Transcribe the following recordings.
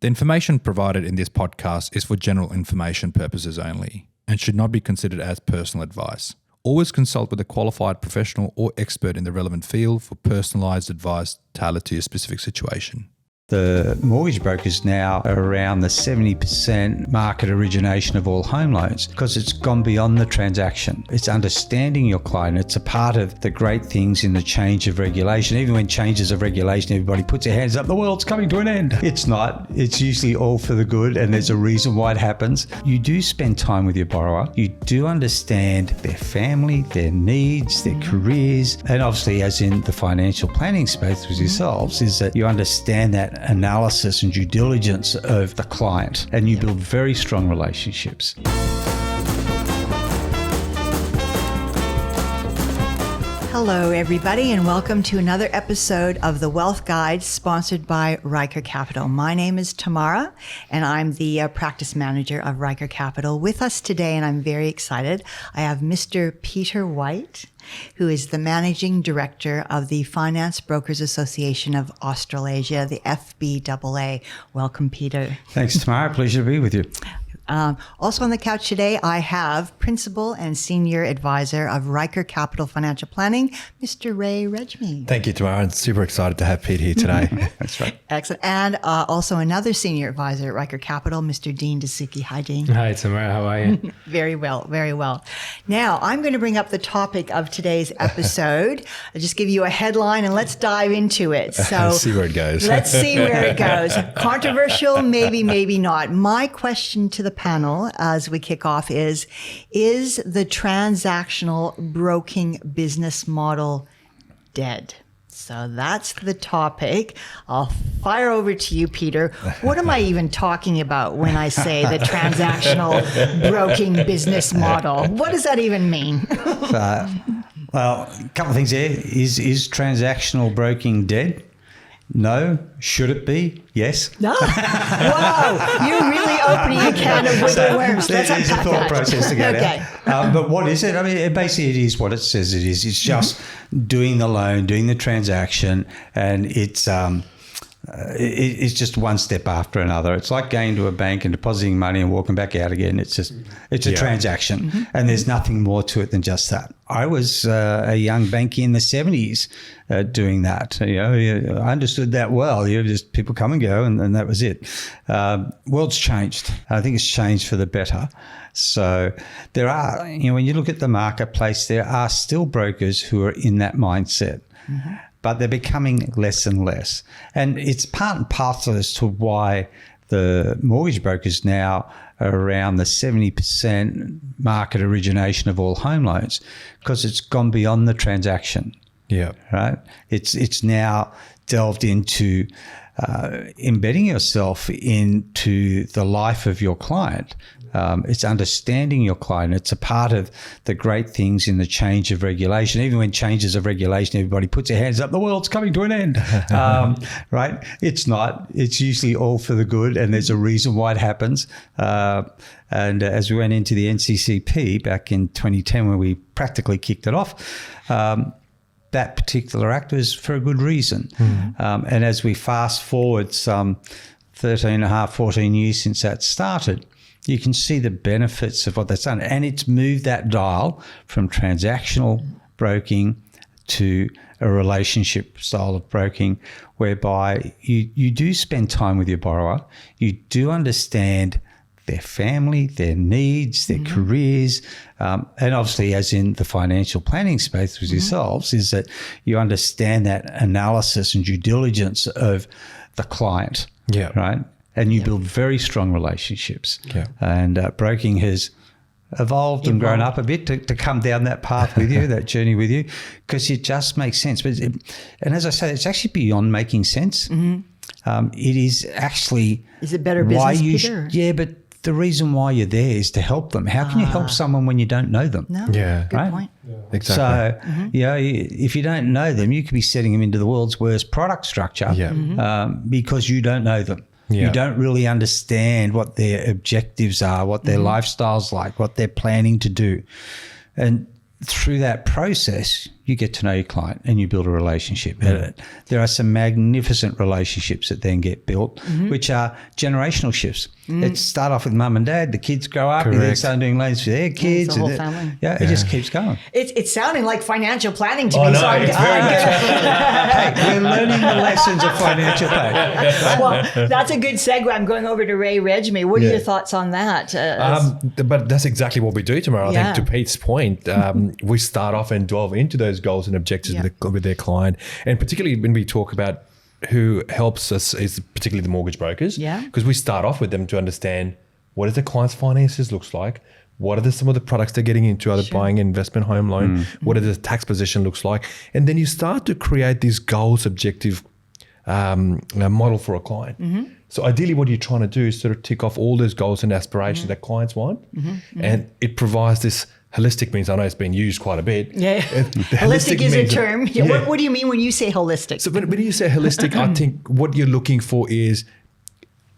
The information provided in this podcast is for general information purposes only and should not be considered as personal advice. Always consult with a qualified professional or expert in the relevant field for personalised advice tailored to your specific situation. The mortgage brokers now are around the 70% market origination of all home loans because it's gone beyond the transaction. It's understanding your client. It's a part of the great things in the change of regulation. Even when changes of regulation, everybody puts their hands up, the world's coming to an end. It's not. It's usually all for the good, and there's a reason why it happens. You do spend time with your borrower. You do understand their family, their needs, their careers, and obviously, as in the financial planning space with yourselves, is that you understand that analysis and due diligence of the client, and you build very strong relationships. Hello, everybody, and welcome to another episode of The Wealth Guide, sponsored by Ryker Capital. My name is Tamara, and I'm the practice manager of Ryker Capital. With us today, and I'm very excited, I have Mr. Peter White, who is the Managing Director of the Finance Brokers Association of Australasia, the FBAA. Welcome, Peter. Thanks, Tamara. Pleasure to be with you. Also on the couch today, I have Principal and Senior Advisor of Ryker Capital Financial Planning, Mr. Ray Regmi. Thank you, Tamara. I'm super excited to have Pete here today. That's right. Excellent. And also another Senior Advisor at Ryker Capital, Mr. Dean DeSuki. Hi, Dean. Hi, Tamara. How are you? Very well, very well. Now, I'm going to bring up the topic of today's episode. I'll just give you a headline and let's dive into it. So Let's see where it goes. Let's see where it goes. Controversial, maybe, maybe not. My question to the panel as we kick off is the transactional broking business model dead? So that's the topic. I'll fire over to you, Peter. What am I even talking about when I say the transactional broking business model? What does that even mean? Well, a couple of things there. Is transactional broking dead? No. Should it be? Yes. No. Wow. You're really opening a can of wiggle worms. Let's There's a unpack thought that. process to go Okay. down. But what is it? I mean, basically it is what it says it is. It's just doing the loan, doing the transaction, and it's just one step after another. It's like going to a bank and depositing money and walking back out again. It's a transaction, and there's nothing more to it than just that. I was a young banker in the 70s doing that. I understood that well. Just people come and go, and that was it. World's changed. I think it's changed for the better. So there are, when you look at the marketplace, there are still brokers who are in that mindset. Mm-hmm. But they're becoming less and less. And it's part and parcel as to why the mortgage brokers now are around the 70% market origination of all home loans, because it's gone beyond the transaction. Yeah. Right? It's now delved into embedding yourself into the life of your client. It's understanding your client. It's a part of the great things in the change of regulation. Even when changes of regulation, everybody puts their hands up, the world's coming to an end. Right? It's not. It's usually all for the good, and there's a reason why it happens. And as we went into the NCCP back in 2010, when we practically kicked it off, that particular act was for a good reason. Mm-hmm. And as we fast forward some 13 and a half, 14 years since that started, you can see the benefits of what that's done. And it's moved that dial from transactional broking to a relationship style of broking, whereby you do spend time with your borrower. You do understand their family, their needs, their careers, and obviously, as in the financial planning space with yourselves, is that you understand that analysis and due diligence of the client, right? And you build very strong relationships. Yeah. And broking has evolved and grown up a bit to come down that path with you, that journey with you, because it just makes sense. And as I say, it's actually beyond making sense. Mm-hmm. It is actually... Is it better business, Peter? Yeah, but the reason why you're there is to help them. How can you help someone when you don't know them? No, good point. Yeah. Exactly. So, if you don't know them, you could be setting them into the world's worst product structure because you don't know them. Yeah. You don't really understand what their objectives are, what their lifestyle's like, what they're planning to do. And through that process, you get to know your client and you build a relationship. There are some magnificent relationships that then get built, which are generational shifts. It start off with mum and dad, the kids grow up, and they start doing loans for their kids. It's the whole family. It just keeps going. It's sounding like financial planning to me. No, So it's very Hey, we're learning the lessons of financial planning. well, that's a good segue. I'm going over to Ray Regmi. What are your thoughts on that? But that's exactly what we do tomorrow. Yeah. I think to Pete's point, we start off and delve into those goals and objectives with their client. And particularly when we talk about who helps us is particularly the mortgage brokers. Yeah. Because we start off with them to understand what does the client's finances looks like? What are some of the products they're getting into? Are they buying an investment home loan? What does the tax position looks like? And then you start to create this goals objective model for a client. So ideally what you're trying to do is sort of tick off all those goals and aspirations that clients want. And it provides this holistic means, I know it's been used quite a bit. Yeah. Holistic is a term. What do you mean when you say holistic? So when you say holistic, I think what you're looking for is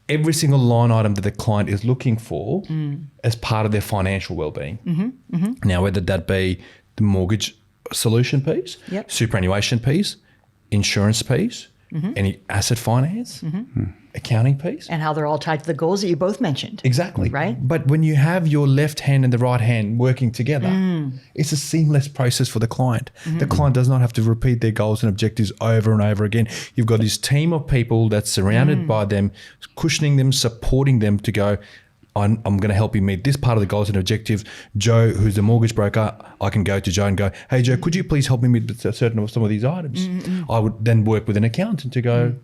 every single line item that the client is looking for as part of their financial well-being. Now, whether that be the mortgage solution piece, superannuation piece, insurance piece, any asset finance, accounting piece. And how they're all tied to the goals that you both mentioned. Exactly. Right. But when you have your left hand and the right hand working together, it's a seamless process for the client. The client does not have to repeat their goals and objectives over and over again. You've got this team of people that's surrounded by them, cushioning them, supporting them to go, I'm going to help you meet this part of the goals and objectives. Joe, who's the mortgage broker, I can go to Joe and go, hey, Joe, could you please help me with some of these items? I would then work with an accountant to go,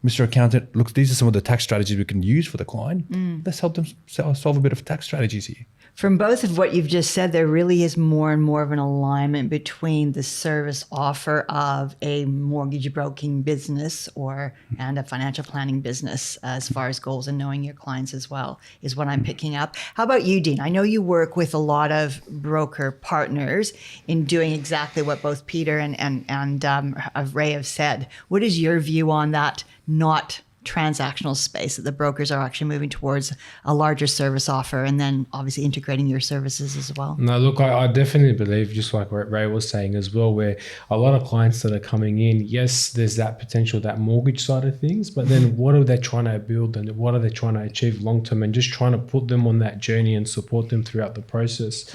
Mr. Accountant, look, these are some of the tax strategies we can use for the client. Let's help them solve a bit of tax strategies here. From both of what you've just said, there really is more and more of an alignment between the service offer of a mortgage broking business and a financial planning business as far as goals and knowing your clients as well, is what I'm picking up. How about you, Dean? I know you work with a lot of broker partners in doing exactly what both Peter and Ray have said. What is your view on that not transactional space, that the brokers are actually moving towards a larger service offer and then obviously integrating your services as well? No, look, I definitely believe, just like what Ray was saying as well, where a lot of clients that are coming in, yes, there's that potential, that mortgage side of things, but then what are they trying to build and what are they trying to achieve long term, and just trying to put them on that journey and support them throughout the process.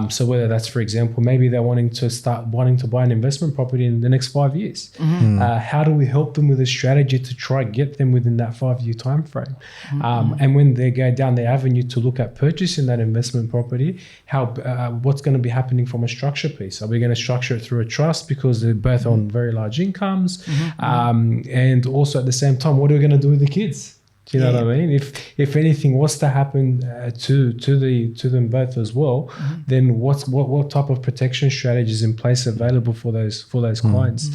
So whether that's, for example, maybe they're wanting to buy an investment property in the next 5 years. How do we help them with a strategy to try get them within that 5-year time frame? And when they go down the avenue to look at purchasing that investment property, what's going to be happening from a structure piece? Are we going to structure it through a trust because they're both on very large incomes? And also at the same time, what are we going to do with the kids? Do you know what I mean? If anything was to happen to them both as well, then what type of protection strategies in place available for those clients?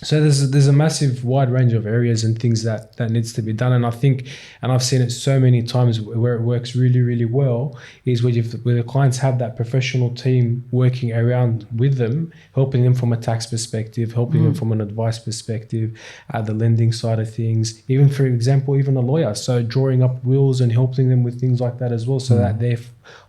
So there's a massive wide range of areas and things that needs to be done. And I think, and I've seen it so many times where it works really, really well, is where the clients have that professional team working around with them, helping them from a tax perspective, helping them from an advice perspective, the lending side of things, even, for example, even a lawyer. So drawing up wills and helping them with things like that as well, so that their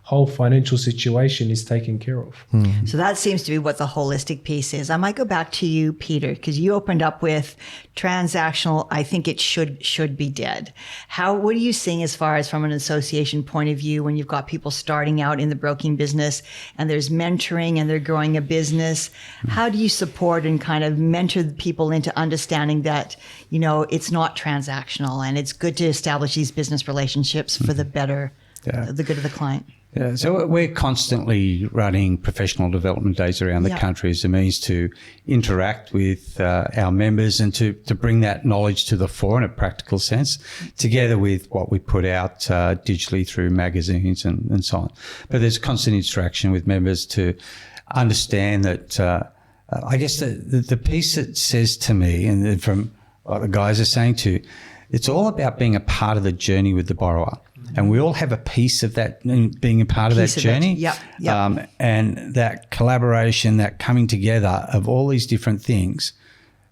whole financial situation is taken care of. So that seems to be what the holistic piece is. I might go back to you, Peter, because you opened up with transactional. I think it should be dead. What are you seeing as far as from an association point of view when you've got people starting out in the broking business and there's mentoring and they're growing a business? How do you support and kind of mentor people into understanding that, it's not transactional and it's good to establish these business relationships for the better, the good of the client? Yeah, so we're constantly running professional development days around the country as a means to interact with our members and to bring that knowledge to the fore in a practical sense, together with what we put out digitally through magazines and so on. But there's constant interaction with members to understand that, I guess the piece that says to me, and from what the guys are saying too, it's all about being a part of the journey with the borrower. And we all have a piece of that, being a part of that journey. Yep. And that collaboration, that coming together of all these different things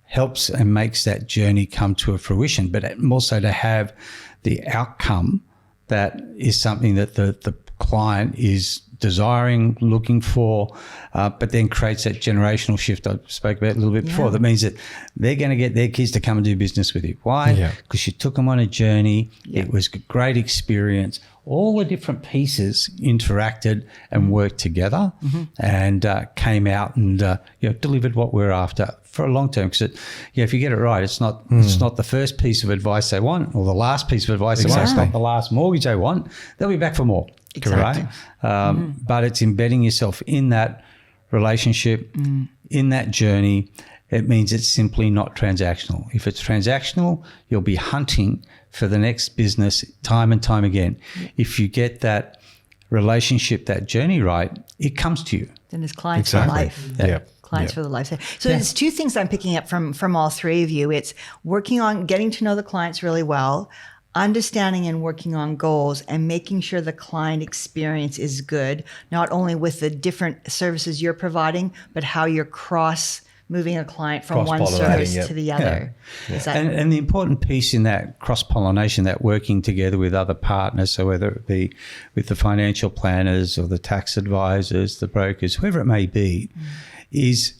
helps and makes that journey come to a fruition. But also to have the outcome that is something that the client is desiring, looking for, but then creates that generational shift I spoke about a little bit before. That means that they're going to get their kids to come and do business with you. Why? Because you took them on a journey. It was a great experience. All the different pieces interacted and worked together and came out and delivered what we're after for a long term. Because if you get it right, it's not the first piece of advice they want or the last piece of advice they want. It's not the last mortgage they want. They'll be back for more. Exactly. Right? But it's embedding yourself in that relationship, in that journey. It means it's simply not transactional. If it's transactional, you'll be hunting for the next business time and time again. If you get that relationship, that journey right, it comes to you. Then it's clients for life. Clients for the life. So there's two things I'm picking up from all three of you. It's working on getting to know the clients really well, understanding and working on goals, and making sure the client experience is good, not only with the different services you're providing, but how you're moving a client from one service to the other. Is that and the important piece in that cross-pollination, that working together with other partners, so whether it be with the financial planners or the tax advisors, the brokers, whoever it may be, is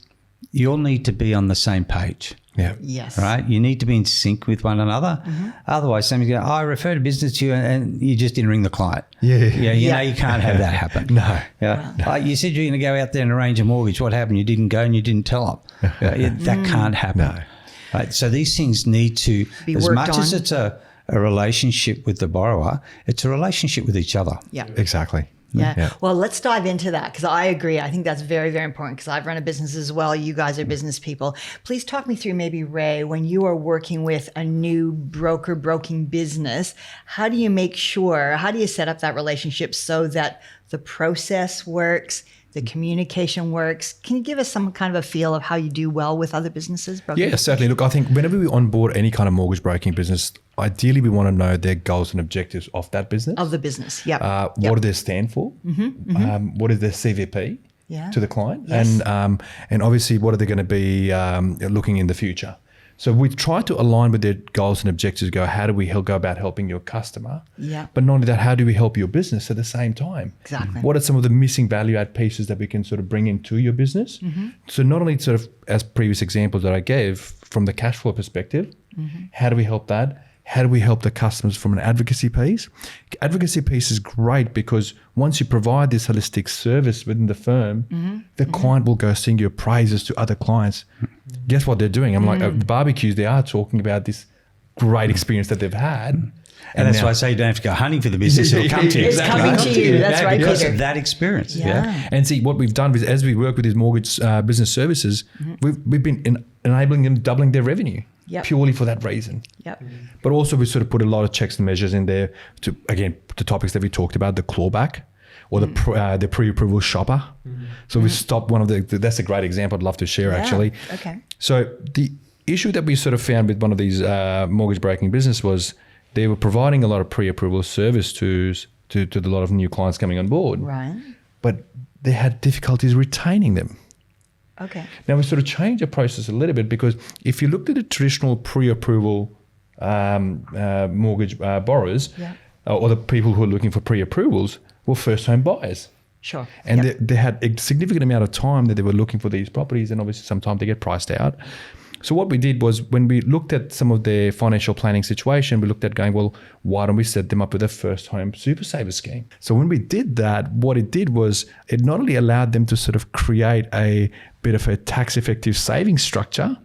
you'll need to be on the same page. Yes. Right? You need to be in sync with one another. Otherwise, somebody's going, I referred a business to you and you just didn't ring the client. You know, you can't have that happen. You said you're going to go out there and arrange a mortgage. What happened? You didn't go and you didn't tell them. That can't happen. Right? So these things need to, be as worked much on. as it's a relationship with the borrower, it's a relationship with each other. Exactly. Well, let's dive into that because I agree. I think that's very, very important because I've run a business as well. You guys are business people. Please talk me through maybe, Ray, when you are working with a new broking business, how do you set up that relationship so that the process works, the communication works? Can you give us some kind of a feel of how you do well with other businesses? Yeah, certainly. Look, I think whenever we onboard any kind of mortgage broking business, ideally we want to know their goals and objectives of that business. Of the business, What do they stand for? What is their CVP to the client? Yes. And obviously what are they going to be looking in the future? So we try to align with their goals and objectives, how do we go about helping your customer? But not only that, how do we help your business at the same time? Exactly. What are some of the missing value add pieces that we can sort of bring into your business? So not only sort of as previous examples that I gave from the cash flow perspective, how do we help that? How do we help the customers from an advocacy piece? Advocacy piece is great because once you provide this holistic service within the firm, the client will go sing your praises to other clients. Guess what they're doing? I'm like, at the barbecues, they are talking about this great experience that they've had. And that's why I say you don't have to go hunting for the business. It'll come to you. It's coming to you. That's right, because Peter. of that experience. And see, what we've done is as we work with these mortgage business services, we've been enabling them, doubling their revenue. Purely for that reason. But also we sort of put a lot of checks and measures in there to, again, the topics that we talked about, the clawback or the pre-approval shopper. So we stopped one of that's a great example I'd love to share actually. Okay. So the issue that we sort of found with one of these mortgage broking business was they were providing a lot of pre-approval service to a lot of new clients coming on board. Right. But they had difficulties retaining them. Okay. Now we sort of changed the process a little bit because if you looked at the traditional pre-approval mortgage borrowers or the people who are looking for pre-approvals were first-home buyers. Sure. And they had a significant amount of time that they were looking for these properties, and obviously sometimes they get priced out. So what we did was when we looked at some of their financial planning situation, we looked at going, well, why don't we set them up with a first home super saver scheme? So when we did that, what it did was it not only allowed them to sort of create a bit of a tax effective savings structure,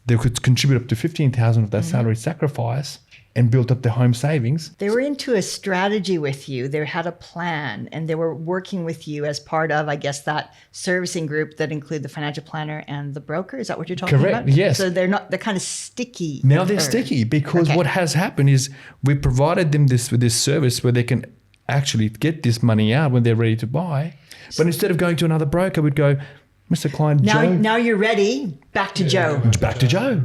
they could contribute up to 15,000 of that salary sacrifice and built up their home savings. They were into a strategy with you. They had a plan and they were working with you as part of, I guess, that servicing group that include the financial planner and the broker. Is that what you're talking about? Correct, yes. So they're kind of sticky. Now they're sticky because what has happened is we provided them with this service where they can actually get this money out when they're ready to buy. But instead of going to another broker, we'd go, Mr. Client, Joe. Now you're ready. Back to Joe. Back to Joe.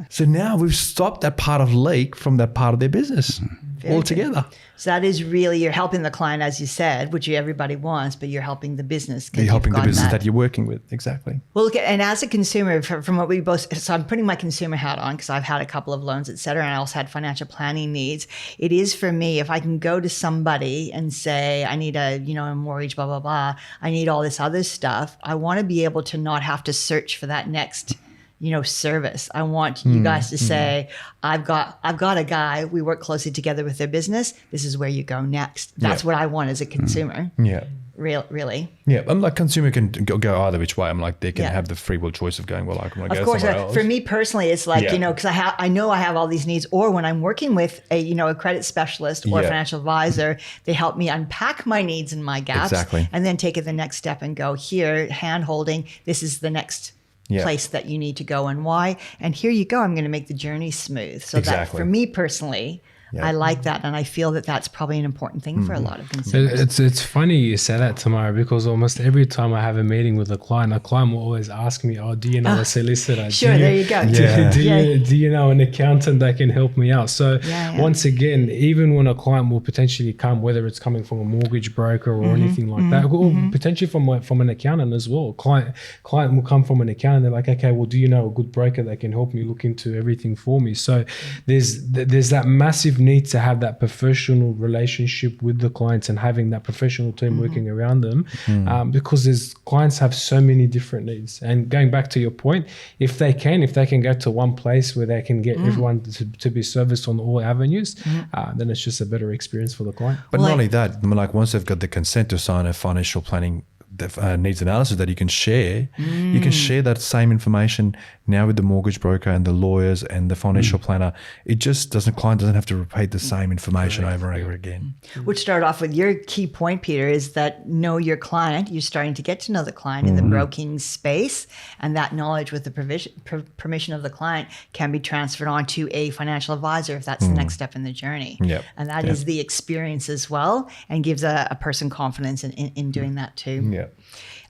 So now we've stopped that part of leak from that part of their business. Very all good. together. So that is really, you're helping the client, as you said, which everybody wants, but you're helping the business. 'cause You're helping you've the got business that you're working with. Exactly. Well, look, and as a consumer, from what we both, so I'm putting my consumer hat on because I've had a couple of loans, et cetera, and I also had financial planning needs. It is for me, if I can go to somebody and say, I need a mortgage, blah, blah, blah, I need all this other stuff. I want to be able to not have to search for that next service. I want you guys to say, I've got a guy, we work closely together with their business. This is where you go next. That's what I want as a consumer. Yeah. Really. Yeah, I'm like, consumer can go either which way. I'm like, they can have the free will choice of going, well, I can go Of course, somewhere else. for me personally, it's like, because I know I have all these needs, or when I'm working with a credit specialist or a financial advisor, they help me unpack my needs and my gaps and then take it the next step and go, here, hand holding, this is the next place that you need to go and why. And here you go, I'm going to make the journey smooth. So that for me personally, I like that, and I feel that that's probably an important thing for a lot of consumers. It's funny you say that, Tamara, because almost every time I have a meeting with a client will always ask me, "Oh, do you know a solicitor? Sure, there you go. Do you know an accountant that can help me out?" So once again, even when a client will potentially come, whether it's coming from a mortgage broker or anything like that, or potentially from an accountant as well, client will come from an accountant. They're like, "Okay, well, do you know a good broker that can help me look into everything for me?" So there's that massive need to have that professional relationship with the clients and having that professional team working around them, because clients have so many different needs. And going back to your point, if they can go to one place where they can get everyone to be serviced on all avenues, then it's just a better experience for the client. But not only that, like once they've got the consent to sign a financial planning needs analysis that you can share, you can share that same information now with the mortgage broker and the lawyers and the financial planner. It just client doesn't have to repeat the same information over and over again. Which started off with your key point, Peter, is that know your client. You're starting to get to know the client in the broking space, and that knowledge with the permission of the client can be transferred on to a financial advisor if that's the next step in the journey. And that is the experience as well, and gives a person confidence in doing that too.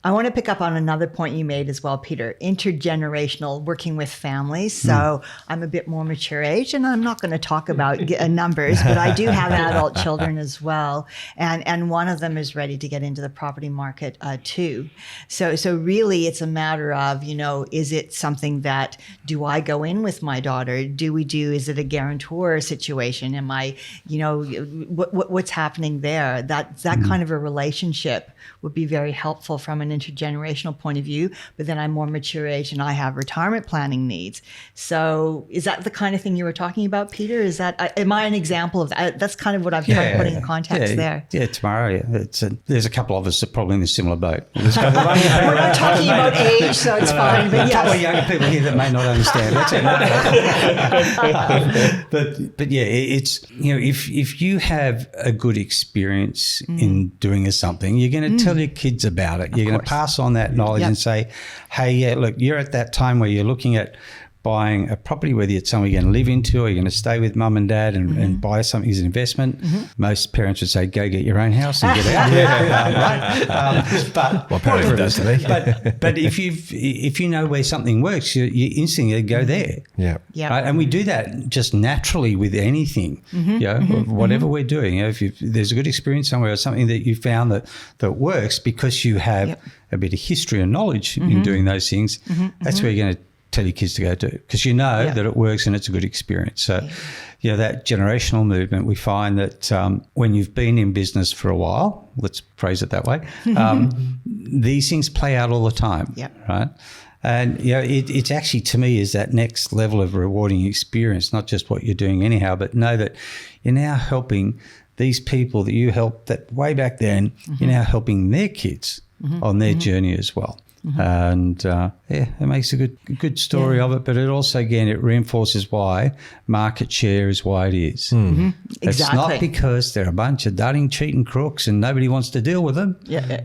I want to pick up on another point you made as well, Peter, intergenerational, working with families. So I'm a bit more mature age, and I'm not going to talk about numbers, but I do have adult children as well. And one of them is ready to get into the property market too. So really it's a matter of, is it something that, do I go in with my daughter? Is it a guarantor situation? Am I, what's happening there? That kind of a relationship would be very helpful from an intergenerational point of view, but then I'm more mature age and I have retirement planning needs. So is that the kind of thing you were talking about, Peter? Is that, am I an example of that? That's kind of what I've tried putting in context there. Yeah, Tamara, there's a couple of us that are probably in a similar boat. We're not talking about age, so it's fine, but a couple of younger people here that may not understand. That's it. But yeah, it's, if you have a good experience in doing something, you're going to tell your kids about it. You're going to pass on that knowledge and say, hey, look, you're at that time where you're looking at buying a property, whether it's somewhere you're going to live into or you're going to stay with mum and dad and buy something as an investment. Most parents would say, go get your own house and get out. But well, apparently does to me. But if you know where something works, you instantly go there. Yeah. Right? And we do that just naturally with anything. Whatever we're doing. If there's a good experience somewhere or something that you found that works because you have a bit of history and knowledge in doing those things, that's where you're going to tell your kids to go do, because that it works and it's a good experience. So, that generational movement, we find that when you've been in business for a while, let's phrase it that way, these things play out all the time, right? And it's actually, to me, is that next level of rewarding experience, not just what you're doing anyhow, but know that you're now helping these people that you helped that way back then, you're now helping their kids on their journey as well. And it makes a good story of it, but it also, again, it reinforces why market share is why it is. It's not because they're a bunch of darting, cheating crooks and nobody wants to deal with them.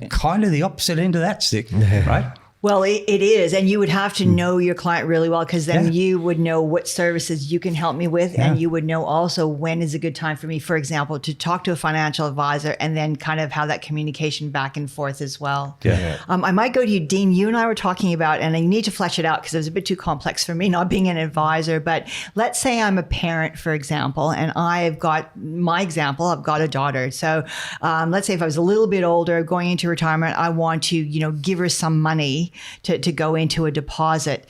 Kind of the opposite end of that stick, right? Well, it is. And you would have to know your client really well, because then you would know what services you can help me with. And you would know also when is a good time for me, for example, to talk to a financial advisor, and then kind of have that communication back and forth as well. I might go to you, Dean. You and I were talking about, and I need to flesh it out because it was a bit too complex for me not being an advisor. But let's say I'm a parent, for example, and I've got I've got a daughter. So let's say if I was a little bit older, going into retirement, I want to, give her some money to go into a deposit.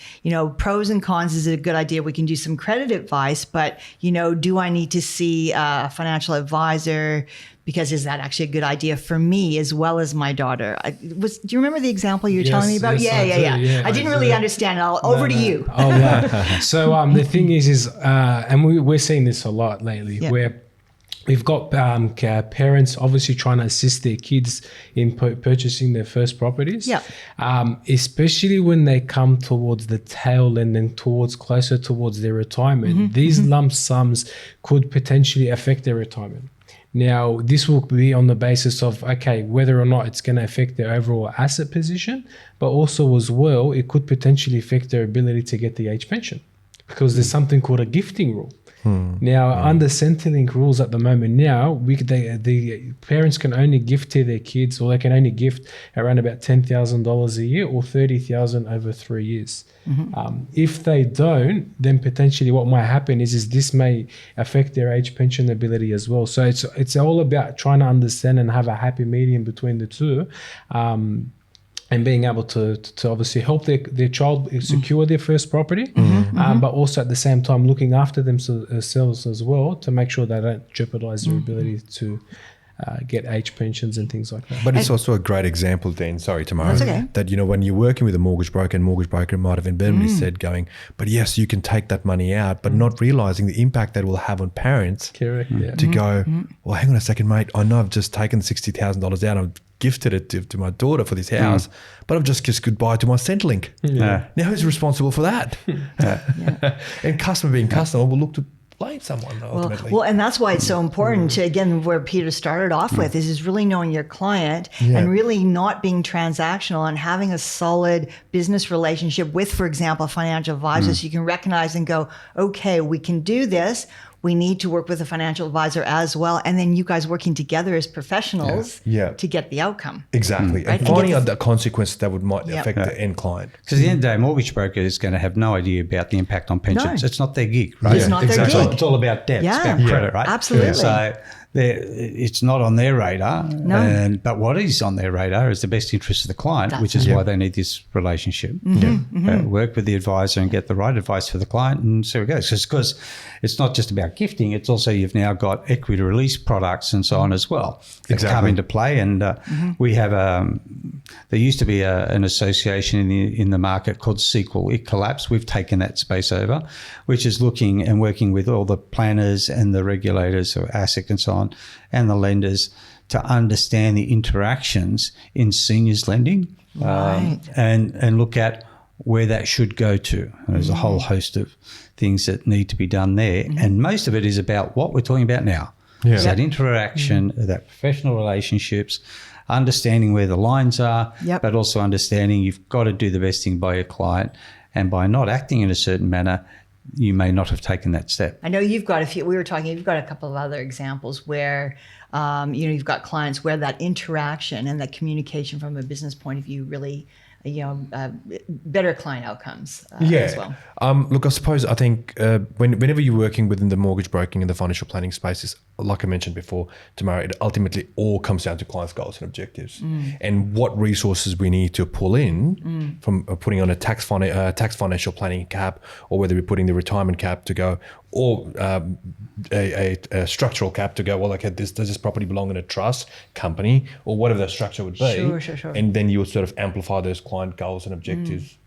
Pros and cons, is it a good idea? We can do some credit advice, but, do I need to see a financial advisor? Because is that actually a good idea for me as well as my daughter? Do you remember the example you were telling me about? Yeah, I didn't really understand it. Over to you. Oh, wow. So the thing is, and we're seeing this a lot lately, where we've got parents obviously trying to assist their kids in purchasing their first properties. Especially when they come towards the tail end and closer towards their retirement. These lump sums could potentially affect their retirement. Now, this will be on the basis of, whether or not it's going to affect their overall asset position, but also as well, it could potentially affect their ability to get the age pension, because there's something called a gifting rule. Now, under Centrelink rules at the moment now, the parents can only gift to their kids, or they can only gift around about $10,000 a year or $30,000 over 3 years. If they don't, then potentially what might happen is this may affect their age pension ability as well. So it's all about trying to understand and have a happy medium between the two. And being able to obviously help their child secure their first property, but also at the same time looking after themselves as well, to make sure they don't jeopardize their ability to get age pensions and things like that. But it's also a great example, Dean, sorry, Tamara, That's okay. that, when you're working with a mortgage broker might have invariably said but yes, you can take that money out, but not realizing the impact that will have on parents. Correct, yeah. To go, well, hang on a second, mate, I know I've just taken $60,000 out, I've gifted it to my daughter for this house, but I've just kissed goodbye to my Centrelink. Now who's responsible for that? And customer being customer will look to blame someone ultimately. Well, and that's why it's so important to, again, where Peter started off with is really knowing your client and really not being transactional and having a solid business relationship with, for example, a financial advisor, so you can recognize and go, okay, we can do this. We need to work with a financial advisor as well. And then you guys working together as professionals to get the outcome. Exactly. Right? And finding out the consequences that might affect the end client. Because at the end of the day, a mortgage broker is going to have no idea about the impact on pensions. No. It's not their gig, right? It's not their gig. It's all about debt. It's about credit, right? Absolutely. So it's not on their radar. No. But what is on their radar is the best interest of the client, which is why they need this relationship. Work with the advisor and get the right advice for the client, and so it goes. Because it's not just about gifting, it's also you've now got equity release products and so on as well that come into play. And we have there used to be an association in the market called Sequel. It collapsed. We've taken that space over, which is looking and working with all the planners and the regulators of ASIC and so on, and the lenders, to understand the interactions in seniors lending, and look at where that should go to. There's a whole host of things that need to be done there, and most of it is about what we're talking about now. It's that interaction, that professional relationships, understanding where the lines are, but also understanding you've got to do the best thing by your client, and by not acting in a certain manner, you may not have taken that step. I know you've got a few. We were talking. You've got a couple of other examples where, you've got clients where that interaction and that communication from a business point of view really, better client outcomes as well. Look, I think whenever you're working within the mortgage broking and the financial planning spaces, like I mentioned before, Tamara, it ultimately all comes down to clients' goals and objectives, and what resources we need to pull in from putting on a tax financial planning cap, or whether we're putting the retirement cap to go, or a structural cap to go, well, okay, does this property belong in a trust company, or whatever the structure would be? Sure. And then you would sort of amplify those client goals and objectives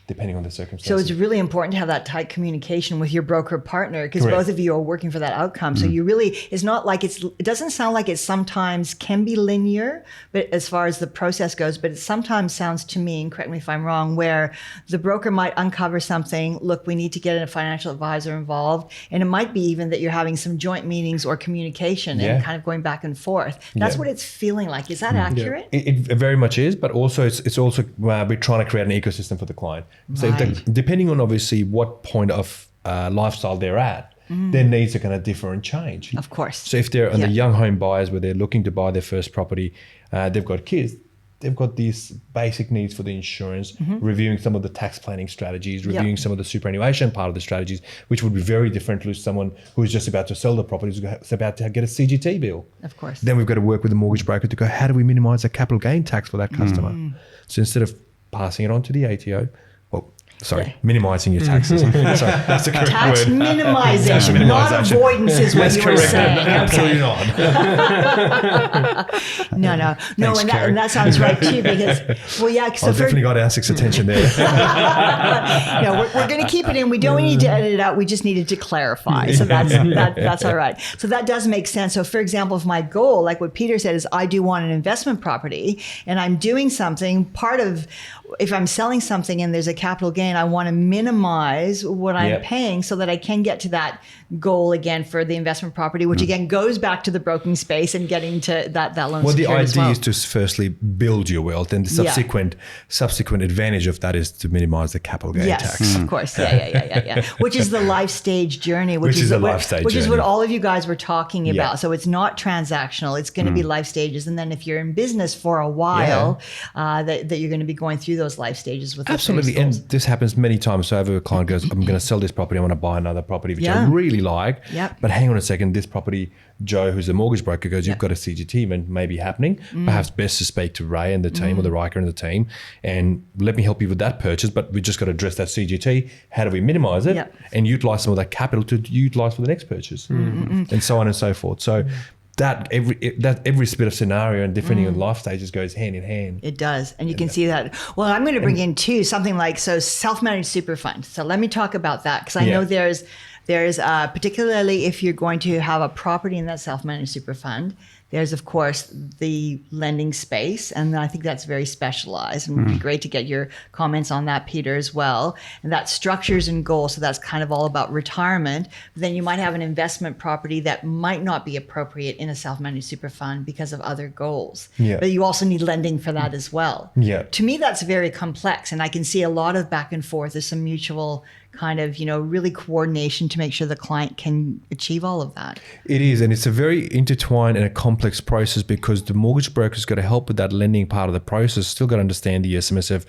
depending on the circumstances. So it's really important to have that tight communication with your broker partner, because Correct. both of you are working for that outcome. So you really, it's not like it doesn't sound like it sometimes can be linear, but as far as the process goes, but it sometimes sounds to me, and correct me if I'm wrong, where the broker might uncover something, look, we need to get a financial advisor involved. And it might be even that you're having some joint meetings or communication and kind of going back and forth. That's what it's feeling like. Is that accurate? It very much is, but also it's also we're trying to create an ecosystem for the client. So depending on obviously what point of lifestyle they're at, their needs are going to differ and change. Of course. So if they're on the young home buyers where they're looking to buy their first property, they've got kids, they've got these basic needs for the insurance, reviewing some of the tax planning strategies, reviewing some of the superannuation part of the strategies, which would be very different to someone who's just about to sell the property, who's about to get a CGT bill. Of course. Then we've got to work with the mortgage broker to go, how do we minimize the capital gain tax for that customer? So instead of passing it on to the ATO, minimizing your taxes. Sorry, that's the correct Tax word. minimization, not avoidance is what you were saying. Absolutely not. No, and that sounds right too, because, so I've definitely got ASIC's attention there. we're going to keep it in. We don't need to edit it out. We just needed to clarify. So that's all right. So that does make sense. So for example, if my goal, like what Peter said, is I do want an investment property and I'm doing something, if I'm selling something and there's a capital gain, I want to minimize what I'm paying so that I can get to that goal again for the investment property, which again goes back to the broking space and getting to that loan Well, the security idea as well. is to firstly build your wealth, and the subsequent advantage of that is to minimize the capital gain tax. Of course. Yeah. Which is the life stage journey, which is what all of you guys were talking about. So it's not transactional. It's going to be life stages. And then if you're in business for a while, that you're going to be going through those life stages with Absolutely. And this happens many times. So if a client goes, I'm going to sell this property, I want to buy another property, which I really like. But hang on a second, this property, Joe, who's a mortgage broker, goes, you've got a CGT event maybe happening. Perhaps best to speak to Ray and the team or the Ryker and the team, and let me help you with that purchase. But we just got to address that CGT. How do we minimize it and utilize some of that capital to utilize for the next purchase, and so on and so forth. So that every bit of scenario and depending on life stages goes hand in hand. It does. And you can see that. Well, I'm going to bring in too something like self-managed super fund. So let me talk about that, because I know there's particularly if you're going to have a property in that self-managed super fund, there's, of course, the lending space, and I think that's very specialized, and it would be great to get your comments on that, Peter, as well. And that's structures and goals, so that's kind of all about retirement. But then you might have an investment property that might not be appropriate in a self-managed super fund because of other goals. But you also need lending for that as well. To me, that's very complex, and I can see a lot of back and forth. There's some mutual kind of, really coordination to make sure the client can achieve all of that. It is, and it's a very intertwined and a complex process, because the mortgage broker's got to help with that lending part of the process, still got to understand the SMSF,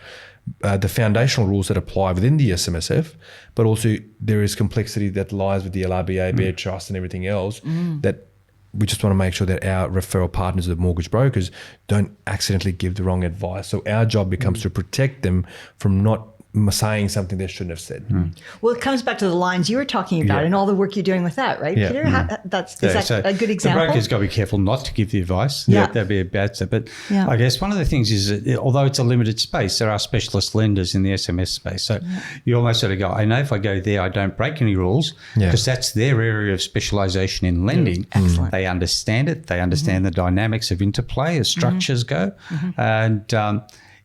the foundational rules that apply within the SMSF, but also there is complexity that lies with the LRBA, BA Trust and everything else that we just want to make sure that our referral partners, the mortgage brokers, don't accidentally give the wrong advice. So our job becomes to protect them from not saying something they shouldn't have said. Well, it comes back to the lines you were talking about and all the work you're doing with that, right, Peter? Is that a good example? The broker's got to be careful not to give the advice. That'd be a bad step. But I guess one of the things is that although it's a limited space, there are specialist lenders in the SMS space. So you almost sort of go, I know if I go there, I don't break any rules, because that's their area of specialization in lending. Excellent. They understand it. They understand the dynamics of interplay as structures go. And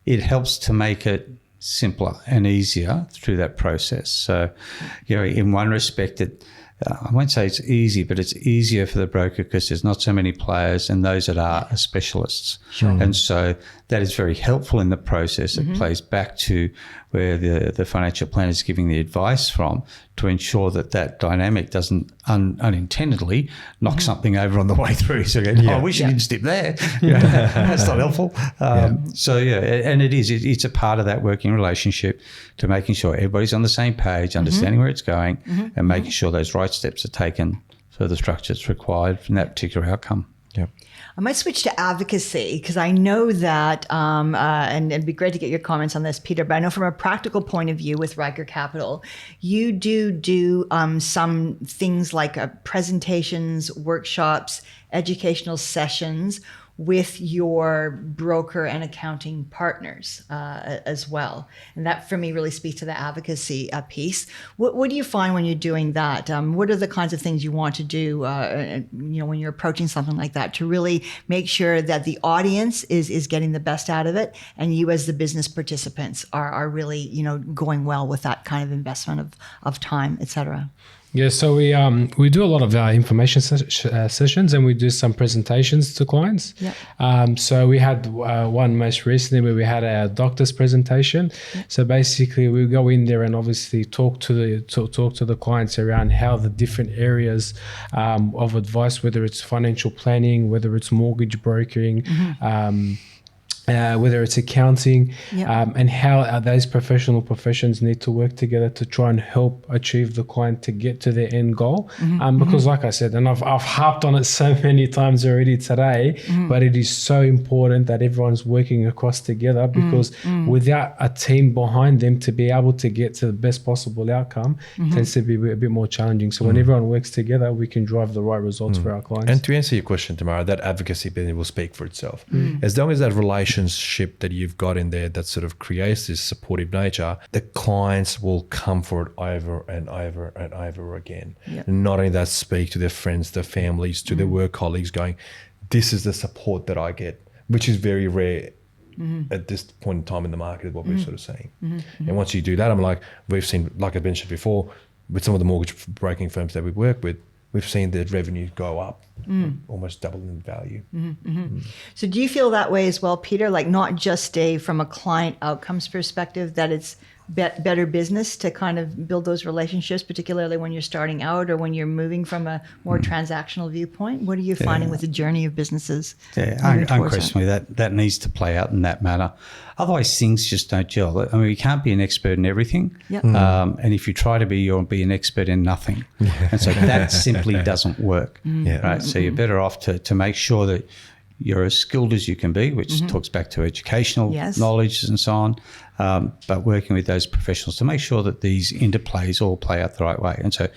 it helps to make it simpler and easier through that process. So, in one respect, I won't say it's easy, but it's easier for the broker because there's not so many players, and those that are specialists. And so that is very helpful in the process. It plays back to where the financial planner is giving the advice from, to ensure that dynamic doesn't unintendedly knock something over on the way through. So I wish you didn't step there. That's not helpful. So and it's a part of that working relationship to making sure everybody's on the same page, understanding where it's going, and making sure those right steps are taken for the structure that's required from that particular outcome. I might switch to advocacy, because I know that, and it'd be great to get your comments on this, Peter, but I know from a practical point of view with Ryker Capital, you do some things like presentations, workshops, educational sessions, with your broker and accounting partners as well. And that for me really speaks to the advocacy piece. What do you find when you're doing that? What are the kinds of things you want to do when you're approaching something like that to really make sure that the audience is getting the best out of it, and you as the business participants are really going well with that kind of investment of time, et cetera? Yeah, so we do a lot of information sessions, and we do some presentations to clients. Yeah. So we had one most recently where we had a doctor's presentation. Yeah. So basically, we go in there and obviously talk to the clients around how the different areas of advice, whether it's financial planning, whether it's mortgage brokering. Whether it's accounting, and how those professional professions need to work together to try and help achieve the client to get to their end goal. Because like I said, and I've harped on it so many times already today, but it is so important that everyone's working across together, because without a team behind them to be able to get to the best possible outcome tends to be a bit more challenging. So when everyone works together, we can drive the right results for our clients. And to answer your question, Tamara, that advocacy will speak for itself. As long as that relationship that you've got in there that sort of creates this supportive nature, the clients will come for it over and over and over again. Yep. And not only that, speak to their friends, their families, to their work colleagues, going, this is the support that I get, which is very rare at this point in time in the market, is what we're sort of saying. And once you do that, we've seen, like I mentioned before, with some of the mortgage broking firms that we work with, we've seen the revenue go up, almost double in value. So do you feel that way as well, Peter? Like not just from a client outcomes perspective, that it's better business to kind of build those relationships, particularly when you're starting out or when you're moving from a more transactional viewpoint? What are you finding with the journey of businesses? Yeah, unquestionably that needs to play out in that manner. Otherwise, things just don't gel. I mean, you can't be an expert in everything. Yep. And if you try to be, you'll be an expert in nothing. And so that simply doesn't work. Right? So you're better off to make sure that you're as skilled as you can be, which talks back to educational knowledge and so on, but working with those professionals to make sure that these interplays all play out the right way. And so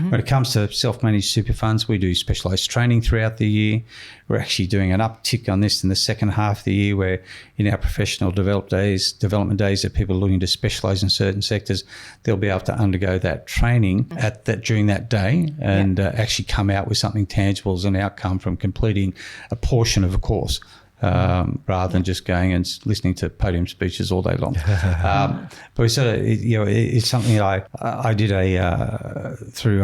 when it comes to self-managed super funds, we do specialised training throughout the year. We're actually doing an uptick on this in the second half of the year, where in our professional development days, that people are looking to specialise in certain sectors, they'll be able to undergo that training during that day and actually come out with something tangible as an outcome from completing a portion of a course. Rather than just going and listening to podium speeches all day long. But we sort of, it's something I did through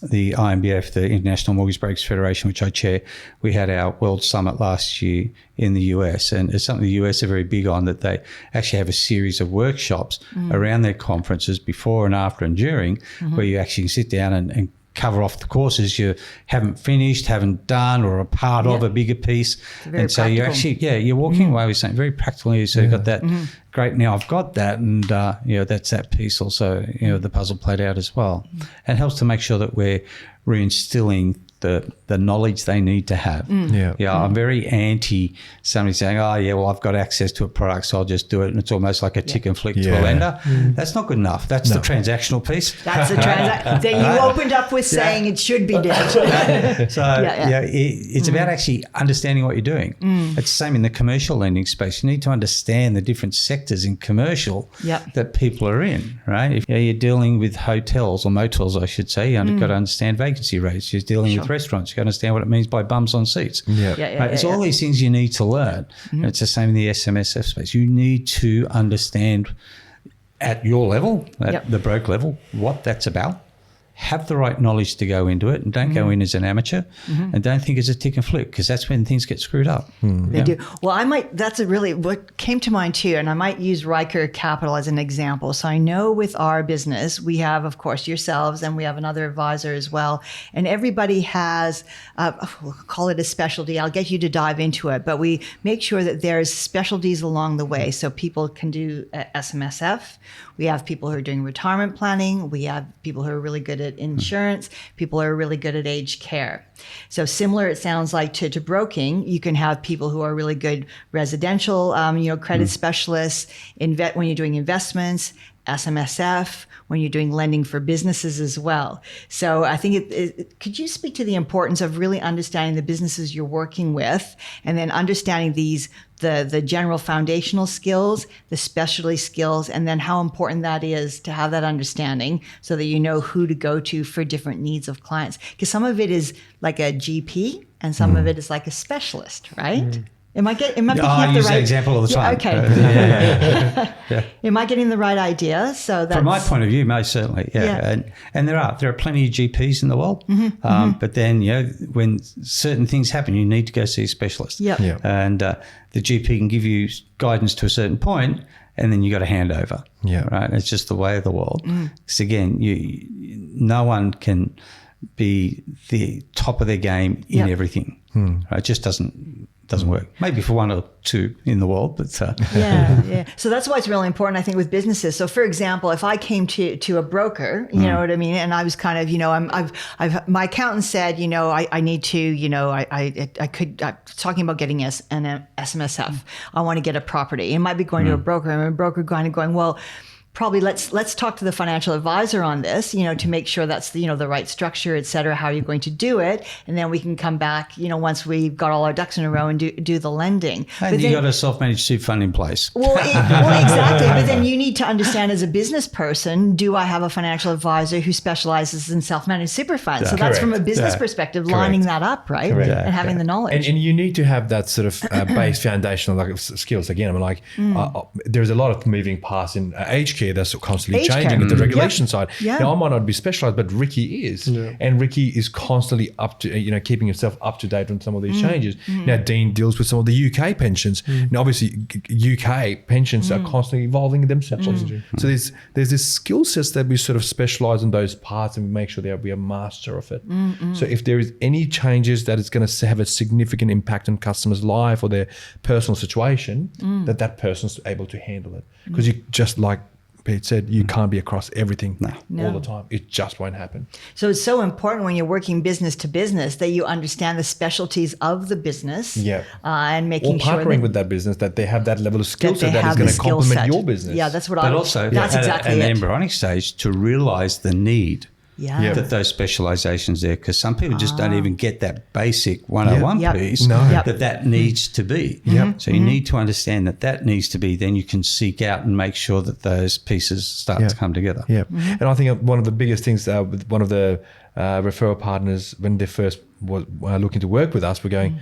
the IMBF, the International Mortgage Brokers Federation, which I chair. We had our World Summit last year in the US, and it's something the US are very big on, that they actually have a series of workshops around their conferences before and after and during, where you actually can sit down and cover off the courses you haven't finished, haven't done, or a part of a bigger piece. And so you're actually, you're walking away with something very practical. So you've got that, great, now I've got that, and that's that piece also, the puzzle played out as well. And it helps to make sure that we're reinstilling the knowledge they need to have. I'm very anti somebody saying, I've got access to a product, so I'll just do it, and it's almost like a tick and flick to a lender. That's not good enough. That's the transactional piece. That's the transaction that you opened up with saying it should be done. It's about actually understanding what you're doing. It's the same in the commercial lending space. You need to understand the different sectors in commercial that people are in, right? If you're dealing with hotels or motels, I should say, you've got to understand vacancy rates. You're dealing with restaurants, you got to understand what it means by bums on seats. It's all these things you need to learn. And it's the same in the SMSF space. You need to understand at your level, at the broke level, what that's about. Have the right knowledge to go into it, and don't go in as an amateur, and don't think it's a tick and flick, because that's when things get screwed up. They do. Well, that's what came to mind too, and I might use Ryker Capital as an example. So I know with our business, we have, of course, yourselves, and we have another advisor as well. And everybody has, we'll call it a specialty. I'll get you to dive into it, but we make sure that there's specialties along the way. So people can do SMSF. We have people who are doing retirement planning. We have people who are really good at insurance. People are really good at aged care. So similar, it sounds like, to broking. You can have people who are really good residential, credit specialists, when you're doing investments, SMSF, when you're doing lending for businesses as well. So I think could you speak to the importance of really understanding the businesses you're working with, and then understanding the general foundational skills, the specialty skills, and then how important that is to have that understanding so that you know who to go to for different needs of clients. Because some of it is like a GP and some of it is like a specialist, right? Am I picking up the right? I use that example all the time. Okay. Yeah. Am I getting the right idea? So that's, From my point of view, most certainly, yeah. And there are plenty of GPs in the world, but then when certain things happen, you need to go see a specialist. Yep. Yeah. And the GP can give you guidance to a certain point, and then you got to hand over. Yeah. Right. It's just the way of the world. Because again, no one can be the top of their game in everything. Right? It just doesn't work. Maybe for one or two in the world, but yeah. So that's why it's really important, I think, with businesses. So, for example, if I came to a broker, you know what I mean, and I was kind of, my accountant said, I need to, I'm talking about getting an SMSF. I want to get a property. It might be going to a broker, and a broker going, well, probably let's talk to the financial advisor on this, to make sure that's the right structure, et cetera, how you're going to do it. And then we can come back, once we've got all our ducks in a row and do the lending. And you got a self-managed super fund in place. Well, exactly. But then you need to understand as a business person, do I have a financial advisor who specializes in self-managed super funds? Yeah. So that's from a Correct. business Yeah. perspective, Correct. lining that up, right? Correct. And having the knowledge. And you need to have that sort of base foundational skills. Again, there's a lot of moving parts in aged care that's constantly Aged changing care. with the regulation side. Yeah. Now, I might not be specialized, but Ricky is. Yeah. And Ricky is constantly up to, keeping himself up to date on some of these changes. Now, Dean deals with some of the UK pensions. Now, obviously, UK pensions are constantly evolving themselves. So there's this skill sets that we sort of specialize in those parts and we make sure that we are master of it. So if there is any changes that is going to have a significant impact on customers' life or their personal situation, that person's able to handle it. Because you just like Pete said, you can't be across everything all the time. It just won't happen. So it's so important when you're working business to business that you understand the specialties of the business. And making or sure partnering with that business, that they have that level of skill set that is have going the to skill complement set. your business. Yeah, that's what But also that's at exactly an it. embryonic stage to realize the need Yeah. that those specializations there, because some people just don't even get that basic 101 Yep. piece No. that needs to be. So you need to understand that needs to be, then you can seek out and make sure that those pieces start to come together. Yeah. And I think one of the biggest things with one of the referral partners, when they first were looking to work with us, we're going,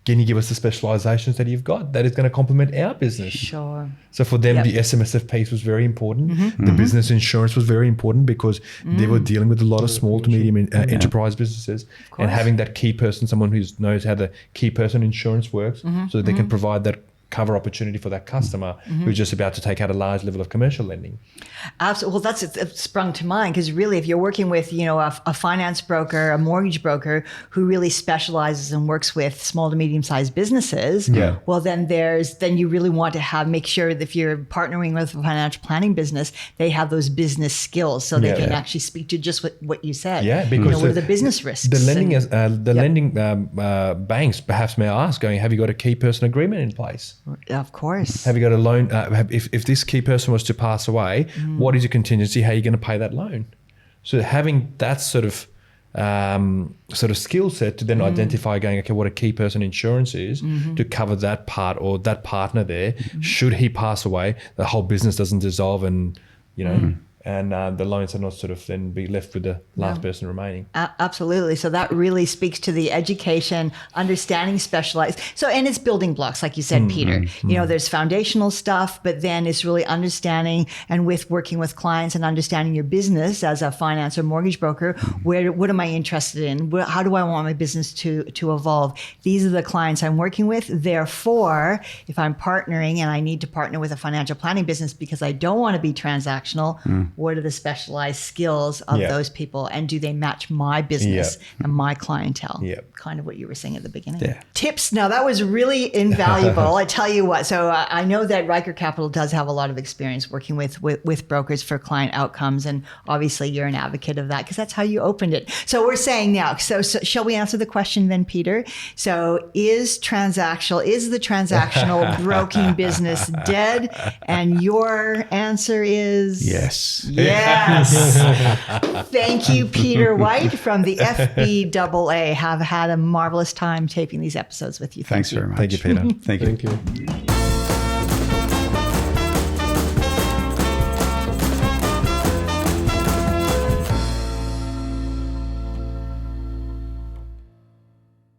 can you give us the specializations that you've got that is going to complement our business? Sure. So for them, the SMSF piece was very important. The business insurance was very important because they were dealing with a lot of small to medium enterprise businesses, and having that key person, someone who knows how the key person insurance works, so that they can provide that cover opportunity for that customer who's just about to take out a large level of commercial lending. Absolutely. Well, it sprung to mind because really, if you're working with, a finance broker, a mortgage broker who really specializes and works with small to medium sized businesses, well, then you really want to make sure that if you're partnering with a financial planning business, they have those business skills so they can actually speak to just what you said. Yeah, because what are the business risks? The lending, banks perhaps may ask, have you got a key person agreement in place? Of course. Have you got a loan? If this key person was to pass away, what is your contingency? How are you going to pay that loan? So having that sort of skill set to then identify what a key person insurance is to cover that part or that partner there. Should he pass away, the whole business doesn't dissolve and, and the loans are not sort of then be left with the last person remaining. Absolutely. So that really speaks to the education, understanding specialized. So, and it's building blocks, like you said, Peter. There's foundational stuff, but then it's really understanding and working with clients and understanding your business as a finance or mortgage broker. What am I interested in? How do I want my business to evolve? These are the clients I'm working with. Therefore, if I'm partnering and I need to partner with a financial planning business because I don't want to be transactional, What are the specialized skills of Yeah. those people? And do they match my business and my clientele? Yeah. Kind of what you were saying at the beginning. Yeah. Tips. Now, that was really invaluable. I tell you what. So I know that Ryker Capital does have a lot of experience working with brokers for client outcomes. And obviously, you're an advocate of that because that's how you opened it. So we're saying now, so shall we answer the question then, Peter? So is the transactional broking business dead? And your answer is Yes. yes. Thank you, Peter White from the FBAA. Have had a marvelous time taping these episodes with you. Thanks very much. Thank you, Peter. Thank you. Thank you.